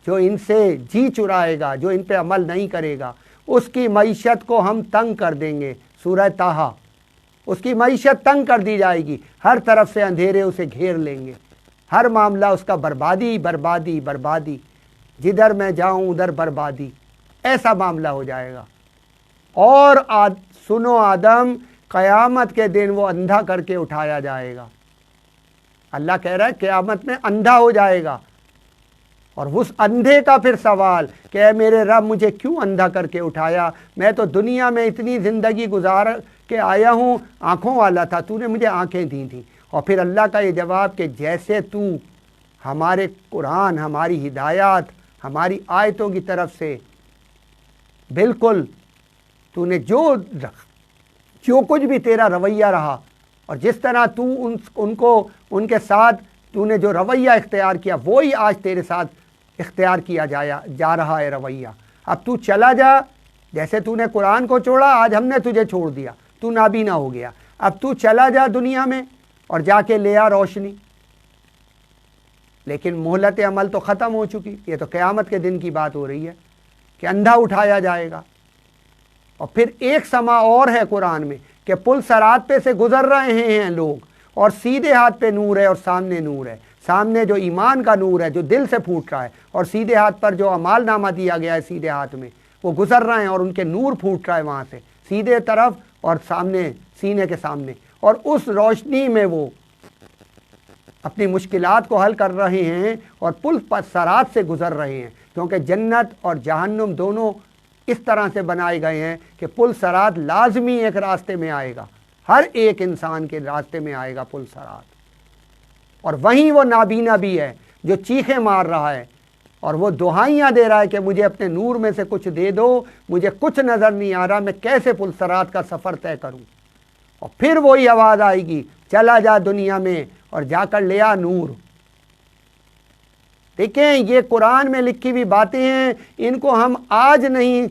جو ان سے جی چرائے گا، جو ان پہ عمل نہیں کرے گا، اس کی معیشت کو ہم تنگ کر دیں گے۔ سورہ طٰہٰ، اس کی معیشت تنگ کر دی جائے گی، ہر طرف سے اندھیرے اسے گھیر لیں گے، ہر معاملہ اس کا بربادی بربادی بربادی، جدھر میں جاؤں ادھر بربادی، ایسا معاملہ ہو جائے گا۔ اور سنو آدم، قیامت کے دن وہ اندھا کر کے اٹھایا جائے گا۔ اللہ کہہ رہا ہے قیامت میں اندھا ہو جائے گا، اور اس اندھے کا پھر سوال کہ اے میرے رب مجھے کیوں اندھا کر کے اٹھایا، میں تو دنیا میں اتنی زندگی گزار کے آیا ہوں، آنکھوں والا تھا، تو نے مجھے آنکھیں دی تھیں۔ اور پھر اللہ کا یہ جواب کہ جیسے تو ہمارے قرآن، ہماری ہدایات، ہماری آیتوں کی طرف سے بالکل تو نے جو کچھ بھی تیرا رویہ رہا، اور جس طرح تو ان کے ساتھ تو نے جو رویہ اختیار کیا، وہی آج تیرے ساتھ اختیار کیا جا رہا ہے رویہ۔ اب تو چلا جا، جیسے تو نے قرآن کو چھوڑا، آج ہم نے تجھے چھوڑ دیا، تو نابینا ہو گیا، اب تو چلا جا دنیا میں اور جا کے لے آ روشنی۔ لیکن مہلت عمل تو ختم ہو چکی، یہ تو قیامت کے دن کی بات ہو رہی ہے کہ اندھا اٹھایا جائے گا۔ اور پھر ایک سما اور ہے قرآن میں کہ پل صراط پہ سے گزر رہے ہیں لوگ، اور سیدھے ہاتھ پہ نور ہے اور سامنے نور ہے، سامنے جو ایمان کا نور ہے جو دل سے پھوٹ رہا ہے، اور سیدھے ہاتھ پر جو اعمال نامہ دیا گیا ہے سیدھے ہاتھ میں، وہ گزر رہے ہیں اور ان کے نور پھوٹ رہا ہے وہاں سے سیدھے طرف اور سامنے، سینے کے سامنے، اور اس روشنی میں وہ اپنی مشکلات کو حل کر رہے ہیں اور پل صراط سے گزر رہے ہیں، کیونکہ جنت اور جہنم دونوں اس طرح سے بنائے گئے ہیں کہ پل صراط لازمی ایک راستے میں آئے گا، ہر ایک انسان کے راستے میں آئے گا پل صراط۔ اور وہیں وہ نابینا بھی ہے جو چیخیں مار رہا ہے اور وہ دعائیاں دے رہا ہے کہ مجھے اپنے نور میں سے کچھ دے دو، مجھے کچھ نظر نہیں آ رہا، میں کیسے پل صراط کا سفر طے کروں۔ اور پھر وہی آواز آئے گی، چلا جا دنیا میں اور جا کر لے آ نور۔ دیکھیں یہ قرآن میں لکھی ہوئی باتیں ہیں، ان کو ہم آج نہیں،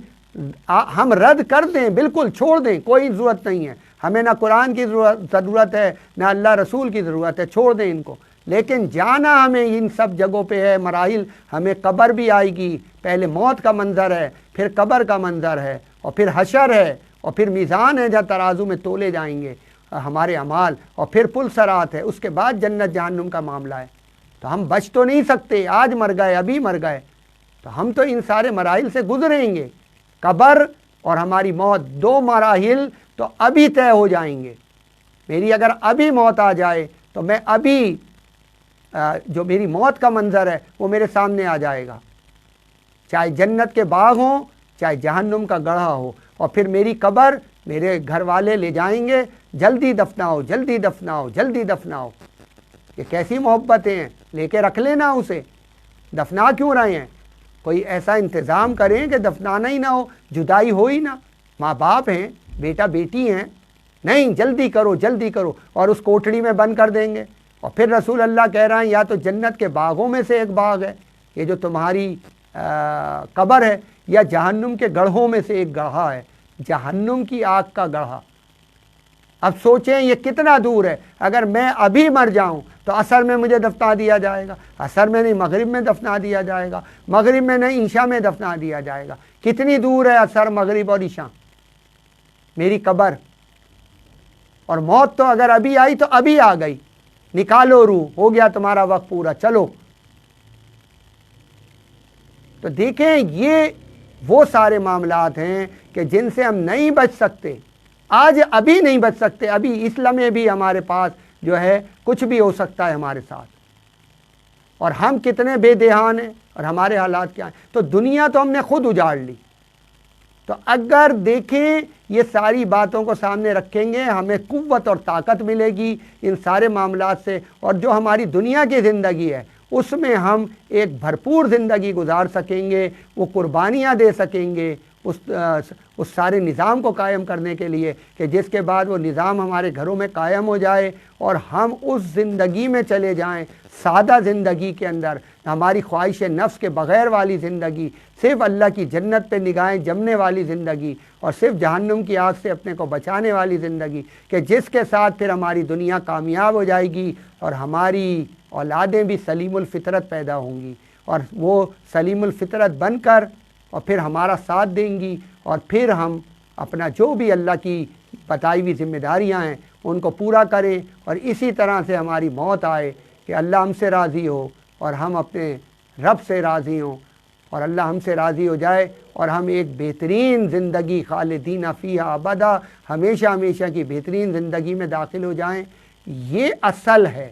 ہم رد کر دیں، بالکل چھوڑ دیں، کوئی ضرورت نہیں ہے، ہمیں نہ قرآن کی ضرورت ہے نہ اللہ رسول کی ضرورت ہے، چھوڑ دیں ان کو۔ لیکن جانا ہمیں ان سب جگہوں پہ ہے، مراحل، ہمیں قبر بھی آئے گی، پہلے موت کا منظر ہے، پھر قبر کا منظر ہے، اور پھر حشر ہے، اور پھر میزان ہے جہاں ترازو میں تولے جائیں گے ہمارے اعمال، اور پھر پل صراط ہے، اس کے بعد جنت جہنم کا معاملہ ہے۔ تو ہم بچ تو نہیں سکتے، آج مر گئے، ابھی مر گئے، تو ہم تو ان سارے مراحل سے گزریں گے۔ قبر اور ہماری موت، دو مراحل تو ابھی طے ہو جائیں گے۔ میری اگر ابھی موت آ جائے تو میں ابھی جو میری موت کا منظر ہے وہ میرے سامنے آ جائے گا، چاہے جنت کے باغ ہوں چاہے جہنم کا گڑھا ہو، اور پھر میری قبر میرے گھر والے لے جائیں گے، جلدی دفناؤ جلدی دفناؤ جلدی دفناؤ۔ یہ کیسی محبتیں ہیں، لے کے رکھ لینا اسے، دفنا کیوں رہے ہیں؟ کوئی ایسا انتظام کریں کہ دفنانا ہی نہ ہو، جدائی ہو ہی نہ، ماں باپ ہیں، بیٹا بیٹی ہیں، نہیں جلدی کرو جلدی کرو، اور اس کوٹڑی میں بند کر دیں گے۔ اور پھر رسول اللہ کہہ رہے ہیں یا تو جنت کے باغوں میں سے ایک باغ ہے، یہ جو تمہاری قبر ہے، یا جہنم کے گڑھوں میں سے ایک گڑھا ہے، جہنم کی آگ کا گڑھا۔ اب سوچیں یہ کتنا دور ہے۔ اگر میں ابھی مر جاؤں تو عصر میں مجھے دفنا دیا جائے گا، عصر میں نہیں مغرب میں دفنا دیا جائے گا، مغرب میں نہیں عشاء میں دفنا دیا جائے گا۔ کتنی دور ہے عصر، مغرب اور عشاء، میری قبر؟ اور موت تو اگر ابھی آئی تو ابھی آ گئی، نکالو روح، ہو گیا تمہارا وقت پورا، چلو۔ تو دیکھیں یہ وہ سارے معاملات ہیں کہ جن سے ہم نہیں بچ سکتے، آج ابھی نہیں بچ سکتے، ابھی اس لمحے بھی ہمارے پاس جو ہے کچھ بھی ہو سکتا ہے ہمارے ساتھ، اور ہم کتنے بے دھیان ہیں اور ہمارے حالات کیا ہیں۔ تو دنیا تو ہم نے خود اجاڑ لی۔ تو اگر دیکھیں یہ ساری باتوں کو سامنے رکھیں گے، ہمیں قوت اور طاقت ملے گی ان سارے معاملات سے، اور جو ہماری دنیا کی زندگی ہے اس میں ہم ایک بھرپور زندگی گزار سکیں گے، وہ قربانیاں دے سکیں گے اس سارے نظام کو قائم کرنے کے لیے، کہ جس کے بعد وہ نظام ہمارے گھروں میں قائم ہو جائے اور ہم اس زندگی میں چلے جائیں، سادہ زندگی کے اندر، ہماری خواہش نفس کے بغیر والی زندگی، صرف اللہ کی جنت پہ نگاہیں جمنے والی زندگی، اور صرف جہنم کی آگ سے اپنے کو بچانے والی زندگی، کہ جس کے ساتھ پھر ہماری دنیا کامیاب ہو جائے گی اور ہماری اولادیں بھی سلیم الفطرت پیدا ہوں گی، اور وہ سلیم الفطرت بن کر اور پھر ہمارا ساتھ دیں گی، اور پھر ہم اپنا جو بھی اللہ کی بتائی ہوئی ذمہ داریاں ہیں ان کو پورا کریں، اور اسی طرح سے ہماری موت آئے کہ اللہ ہم سے راضی ہو اور ہم اپنے رب سے راضی ہوں، اور اللہ ہم سے راضی ہو جائے اور ہم ایک بہترین زندگی خالدین فیہا ابدا، ہمیشہ ہمیشہ کی بہترین زندگی میں داخل ہو جائیں۔ یہ اصل ہے۔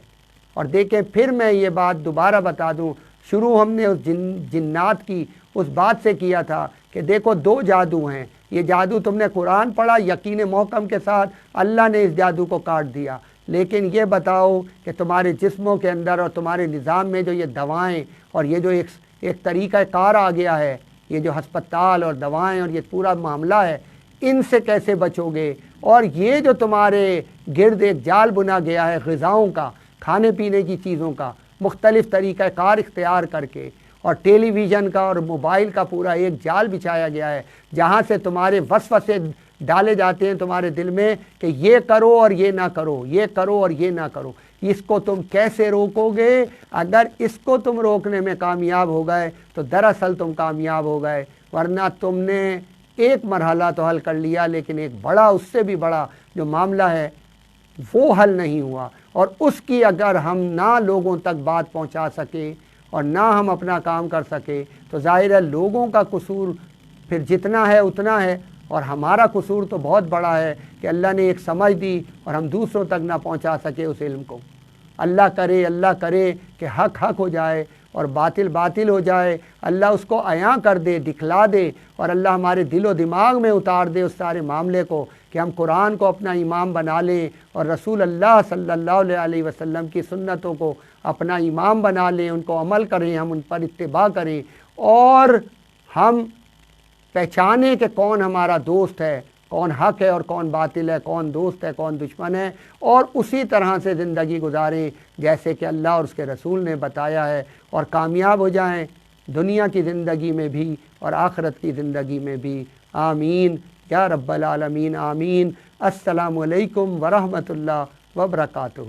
اور دیکھیں پھر میں یہ بات دوبارہ بتا دوں، شروع ہم نے اس جنات کی اس بات سے کیا تھا کہ دیکھو دو جادو ہیں، یہ جادو تم نے قرآن پڑھا یقین محکم کے ساتھ، اللہ نے اس جادو کو کاٹ دیا، لیکن یہ بتاؤ کہ تمہارے جسموں کے اندر اور تمہارے نظام میں جو یہ دوائیں اور یہ جو ایک طریقہ کار آ گیا ہے، یہ جو ہسپتال اور دوائیں اور یہ پورا معاملہ ہے، ان سے کیسے بچو گے؟ اور یہ جو تمہارے گرد ایک جال بنا گیا ہے غذاؤں کا، کھانے پینے کی چیزوں کا، مختلف طریقہ کار اختیار کر کے، اور ٹیلی ویژن کا اور موبائل کا پورا ایک جال بچھایا گیا ہے، جہاں سے تمہارے وسوسے ڈالے جاتے ہیں تمہارے دل میں کہ یہ کرو اور یہ نہ کرو، یہ کرو اور یہ نہ کرو۔ اس کو تم کیسے روکو گے؟ اگر اس کو تم روکنے میں کامیاب ہو گئے تو دراصل تم کامیاب ہو گئے، ورنہ تم نے ایک مرحلہ تو حل کر لیا لیکن ایک بڑا، اس سے بھی بڑا جو معاملہ ہے وہ حل نہیں ہوا، اور اس کی اگر ہم نہ لوگوں تک بات پہنچا سکے اور نہ ہم اپنا کام کر سکے تو ظاہر ہے لوگوں کا قصور پھر جتنا ہے اتنا ہے، اور ہمارا قصور تو بہت بڑا ہے کہ اللہ نے ایک سمجھ دی اور ہم دوسروں تک نہ پہنچا سکے اس علم کو۔ اللہ کرے کہ حق حق ہو جائے اور باطل باطل ہو جائے، اللہ اس کو عیاں کر دے، دکھلا دے، اور اللہ ہمارے دل و دماغ میں اتار دے اس سارے معاملے کو کہ ہم قرآن کو اپنا امام بنا لیں اور رسول اللہ صلی اللہ علیہ وسلم کی سنتوں کو اپنا امام بنا لیں، ان کو عمل کریں، ہم ان پر اتباع کریں، اور ہم پہچانیں کہ کون ہمارا دوست ہے، کون حق ہے اور کون باطل ہے، کون دوست ہے کون دشمن ہے، اور اسی طرح سے زندگی گزاریں جیسے کہ اللہ اور اس کے رسول نے بتایا ہے، اور کامیاب ہو جائیں دنیا کی زندگی میں بھی اور آخرت کی زندگی میں بھی۔ آمین یا رب العالمین، آمین۔ السلام علیکم ورحمۃ اللہ وبرکاتہ۔